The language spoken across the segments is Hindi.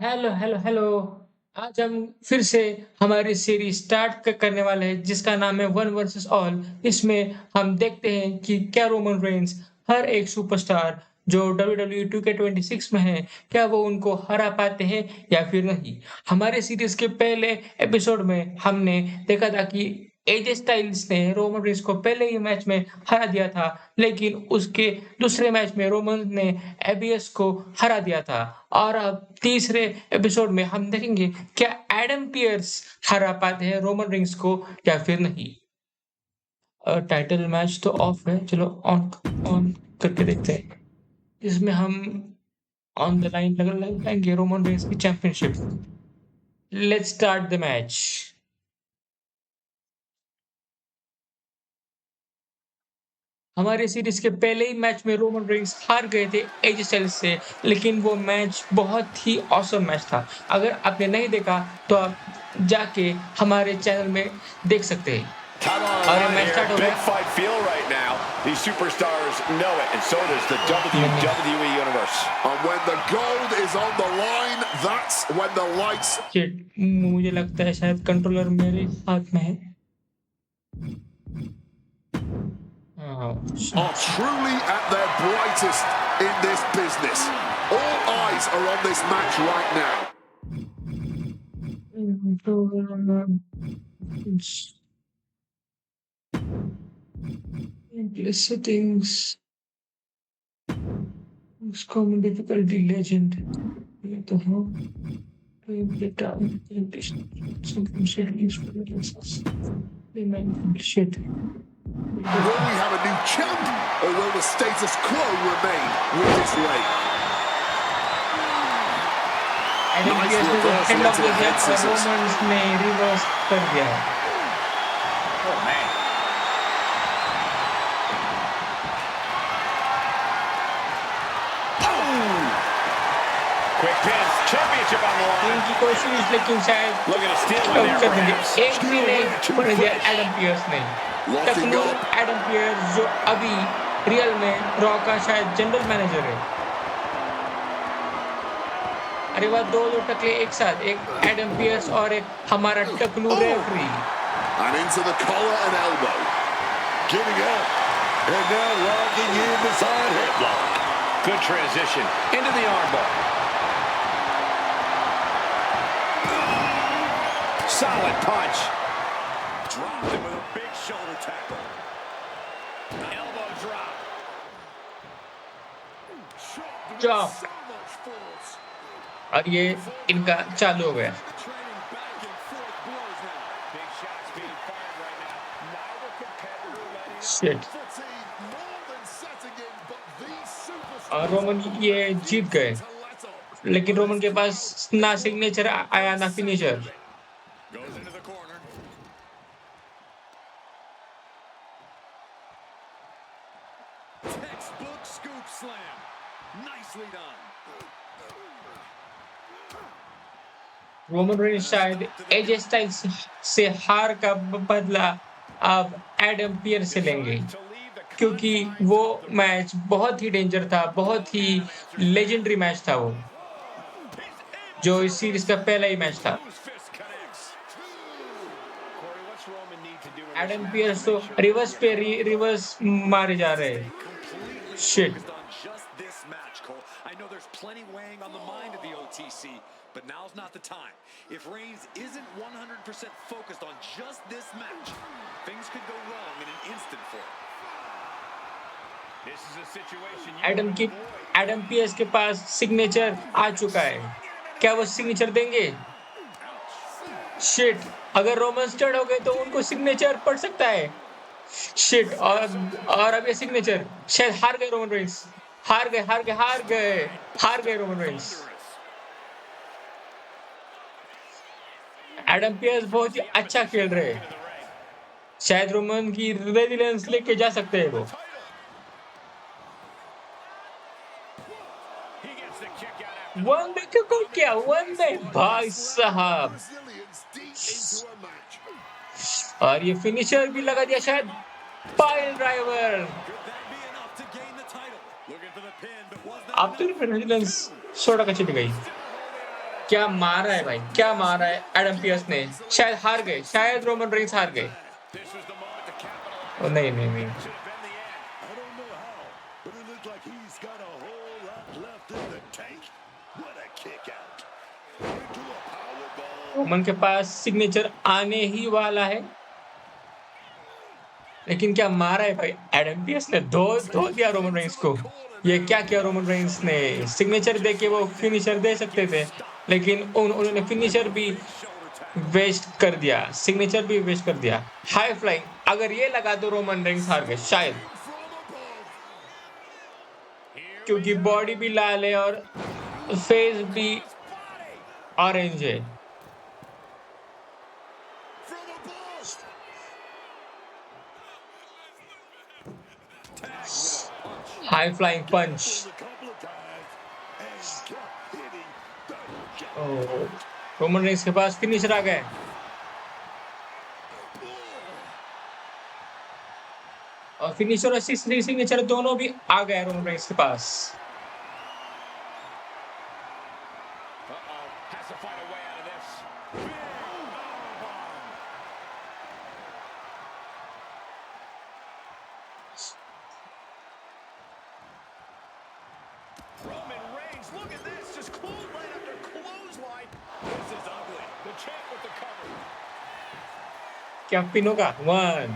Hello hello hello. आज हम फिर से हमारी सीरीज स्टार्ट करने वाले हैं जिसका नाम है वन वर्सेस ऑल। इसमें हम देखते हैं कि क्या रोमन रेंस हर एक सुपरस्टार जो WWE 2K26 में है क्या वो उनको हरा पाते हैं या फिर नहीं। हमारे सीरीज के पहले एपिसोड में हमने देखा था कि एजे स्टाइल्स ने रोमन रेंस को पहले ही मैच में हरा दिया था, लेकिन उसके दूसरे मैच में रोमन ने एबीएस को हरा दिया था। और अब तीसरे एपिसोड में हम देखेंगे क्या एडम पियर्स हरा पाते हैं रोमन रिंग्स को या फिर नहीं। टाइटल मैच तो ऑफ है, चलो ऑन ऑन करके देखते हैं। इसमें हम ऑन द लाइन लगाएंगे रोमन रिंग्स की championship. Let's start the match. हमारे सीरीज के पहले ही मैच में रोमन रेंस हार गए थे एज स्टाइल्स से, लेकिन वो मैच बहुत ही ऑसम मैच था। अगर आपने नहीं देखा तो आप जाके हमारे चैनल में देख सकते हैं। Time on the और ये line मैच here. स्टार्ट हो Big गया। fight feel right now. These superstars know it, and so does the WWE Universe. And when the gold is on the line, that's when the lights. Shit, मुझे लगता है शायद कंट्रोलर मेरे हाथ में है। हाँ, Are truly at their brightest in this business. All eyes are on this match right now. settings, common difficulty legend. ये तो हाँ, shit. Will we have a new champ, or will the status quo remain with this reign? Nice reversal into the head scissors. Romans ने reverse कर दिया। Oh man. Quick pin, championship on the line. इनकी कोशिश लेकिन शायद Looking to steal one come there, कर देंगे। perhaps. एक भी नहीं होने दिया एडम पियर्स ने। टकलू एडम पियर्स जो अभी रियल में रॉ का शायद जनरल मैनेजर है। अरे वाह, दो टकले एक साथ, एक एडम पियर्स और एक हमारा टकलू referee. And into the collar and elbow. Giving up. And now locking in the side headlock. Good transition into the armbar. Solid punch. Dropped him with a big shoulder tackle. Elbow drop. Chop. और ये इनका चालू हो गया। शिट। और रोमन ये जीत गए, लेकिन रोमन के पास ना सिग्नेचर आया ना finisher. Textbook scoop slam. Nicely done. Roman Reigns शायद एजे स्टाइल्स से हार का बदला अब एडम पियर्स से लेंगे, क्योंकि वो मैच बहुत ही डेंजर था, बहुत ही लेजेंडरी मैच था वो, जो इस सीरीज का पहला ही मैच था। एडम पियर्स तो रिवर्स पे रिवर्स मारे जा रहे हैं। Shit. I know there's plenty weighing on the mind of the OTC, but now's not the time. If Reigns isn't 100% focused on just this match, things could go wrong in an instant for him. This is a situation Adam Pearce के पास सिग्नेचर आ चुका है, क्या वो सिग्नेचर देंगे? शिट, अगर रोमन स्टर्ड हो गए तो उनको सिग्नेचर पड़ सकता है। शिट, और अब ये सिग्नेचर शायद हार गए रोमन रेंस। हार गए रोमन रेंस। एडम पियर्स बहुत ही अच्छा खेल रहे हैं, शायद रोमन की रेजिलेंस लेके जा सकते हैं वो। वनडे को क्या वनडे भाई साहब, और ये फिनिशर भी लगा दिया शायद, पाइल ड्राइवर। अब तो रेजिलेंस 16 का चली गई। क्या मारा है भाई, क्या मारा है एडम पियर्स ने। शायद हार गए, शायद रोमन रेंस हार गए। This was the moment to O capitalize. नहीं नहीं नहीं, Should have been the end. I don't know how, but it looked like he's got a whole lot left in the tank. What a kick out. Into a power bomb. Roman के पास सिग्नेचर आने ही वाला है, लेकिन क्या मारा है भाई एडम पियर्स ने। धो धो दिया रोमन रेंस को। ये क्या किया रोमन रेंस ने, सिग्नेचर दे के वो फिनिशर दे सकते थे, लेकिन उन्होंने फिनिशर भी वेस्ट कर दिया, सिग्नेचर भी वेस्ट कर दिया। हाई फ्लाइंग, अगर ये लगा तो रोमन रेंस हार गए शायद, क्योंकि बॉडी भी लाल है और फेस भी ऑरेंज है। From above. High flying punch. A couple of times and kept hitting the jack. Roman Reigns के पास फिनिशर आ गए, और फिनिशर और सिग्नेचर दोनों भी आ गए रोमन रेंस के पास। Has to find a way out of this. Roman Reigns, look at this, just clothesline after clothesline. This is ugly. The champ with the cover. क्या पिन होगा? 1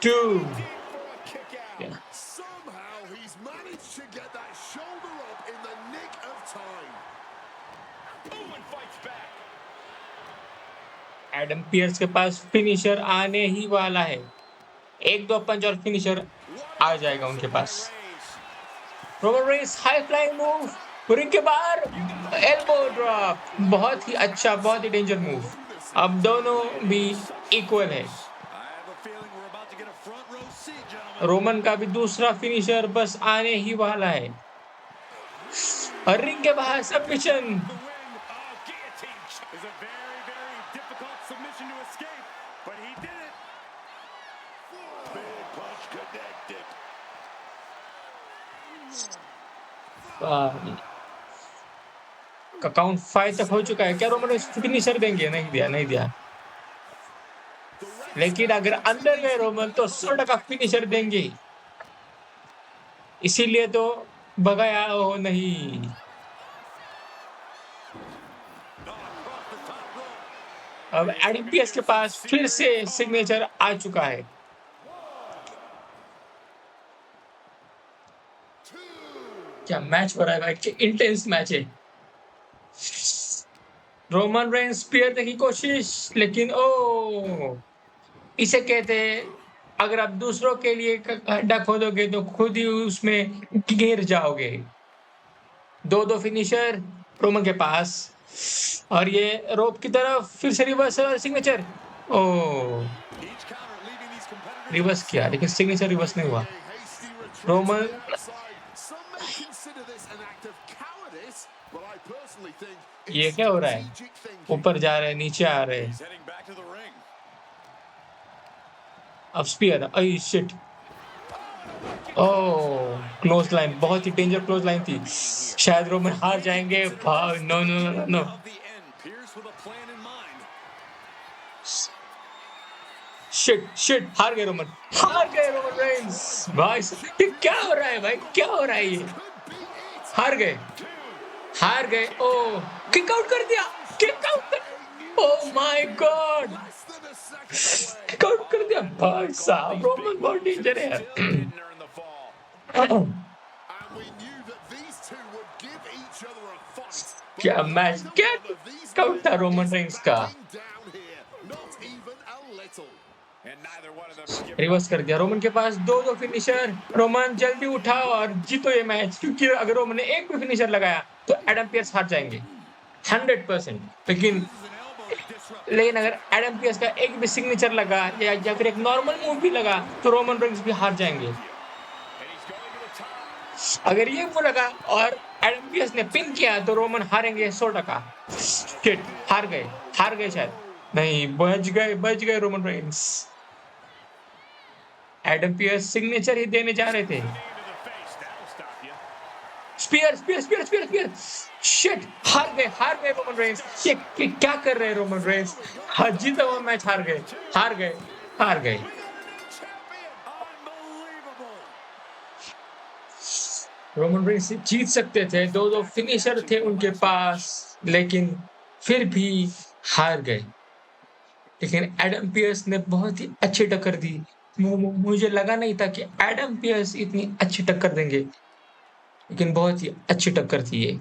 2 Deep for a kick out. Yeah. Somehow he's managed to get that shoulder up in the nick of time. Boom, and fights back. Adam Pearce के पास फिनिशर आने ही वाला है, एक दो पंच और फिनिशर आ जाएगा उनके पास। Roman Reigns high flying move, ring के बाहर एल्बो ड्रॉप, बहुत ही अच्छा, बहुत ही डेंजर मूव। अब दोनों भी इक्वल है। I have a feeling we're about to get a front row seat, gentlemen. Roman का भी दूसरा फिनिशर बस आने ही वाला है, और रिंग के बाहर submission. The win. Oh, guillotine choke. Is a very, very difficult submission to escape, but he did it. Big punch connected. Count 5 तक हो चुका है। क्या रोमन रेंस फिनिशर देंगे? नहीं दिया, नहीं दिया। लेकिन अगर अंदर गए रोमन तो 100% फिनिशर देंगे, इसीलिए तो भगाया हो नहीं। अब एडम पियर्स के पास फिर से सिग्नेचर आ चुका है। क्या मैच हो रहा है भाई, क्या इंटेंस मैच है। रोमन रेंस स्पीयर की कोशिश, लेकिन इसे कहते हैं अगर आप दूसरों के लिए गड्ढा खोदोगे तो खुद ही उसमें गिर जाओगे। दो फिनिशर रोमन के पास, और ये रोप की तरफ फिर से reverse signature. Each counter leaving these competitors. Reverse किया, लेकिन सिग्नेचर रिवर्स नहीं हुआ। A hasty retreat Roman- to the outside. Some may consider this an act of cowardice, but I personally think ये it's क्या हो रहा है? strategic thinking. ऊपर जा रहे हैं, नीचे आ रहे हैं। He's heading back to the ring. अब स्पीयर, अय शिट, क्लोज लाइन, बहुत ही डेंजर क्लोज लाइन थी। शायद रोमन हार जाएंगे। No no no no, Of the end. Pierce with a plan in mind. Shit, हार गए रोमन, हार गए रोमन रेंस। भाई ये क्या हो रहा है भाई, क्या हो रहा है ये? हार गए, हार गए। किक आउट कर दिया, किक आउट कर, oh my God, Less than a second away. Kick out कर दिया। भाई साहब रोमन बहुत डेंजर है। Still didn't earn the fall. And we knew that these two would give each other a fight. But क्या मैच, neither क्या one of these काउंट था men रोमन is रेंस का। backing down here. Not even a little. And neither one of them is giving reverse कर दिया। रोमन के पास दो फिनिशर। रोमन जल्दी उठाओ और जीतो ये मैच, क्योंकि अगर रोमन ने एक भी फिनिशर लगाया तो एडम पियर्स हार जाएंगे 100%। लेकिन अगर एडम पियर्स का एक भी सिग्नेचर लगा या फिर एक नॉर्मल मूव भी लगा तो रोमन रेंस भी हार जाएंगे। And he's going to the top. अगर ये वो लगा और एडम पियर्स ने पिन किया तो रोमन हारेंगे 100%। शिट, हार गए शायद, नहीं, बच गए Roman Reigns. Adam Pierce signature ही देने जा रहे थे। Knee to the face. That'll stop you. Spear spear spear spear spear shit हार गए रोमन रेंस ये क्या कर रहे हैं रोमन रेंस जीता हुआ मैच हार गए हार गए रोमन रेंस जीत सकते थे दो दो फिनिशर थे उनके पास लेकिन फिर भी हार गए लेकिन एडम पियर्स ने बहुत ही अच्छी टक्कर दी मुझे लगा नहीं था कि एडम पियर्स इतनी अच्छी टक्कर देंगे लेकिन बहुत ही अच्छी टक्कर थी ये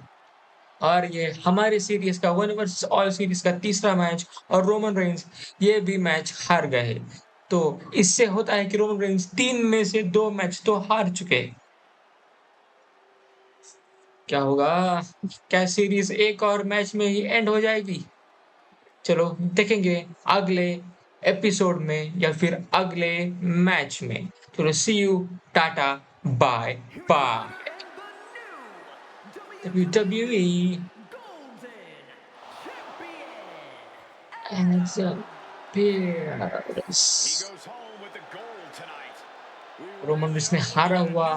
और ये हमारी सीरीज का वन वर्सेस ऑल सीरीज का तीसरा मैच और रोमन रेंस ये भी मैच हार गए तो इससे होता है कि रोमन रेंस 3 में से 2 मैच तो हार चुके क्या होगा क्या सीरीज एक और मैच में ही एंड हो जाएगी चलो देखेंगे अगले एपिसोड में या फिर अगले मैच में चलो सी यू टाटा bye bye WWE and Pierce Roman Reigns ने हारा हुआ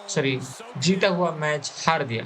सॉरी जीता हुआ मैच हार दिया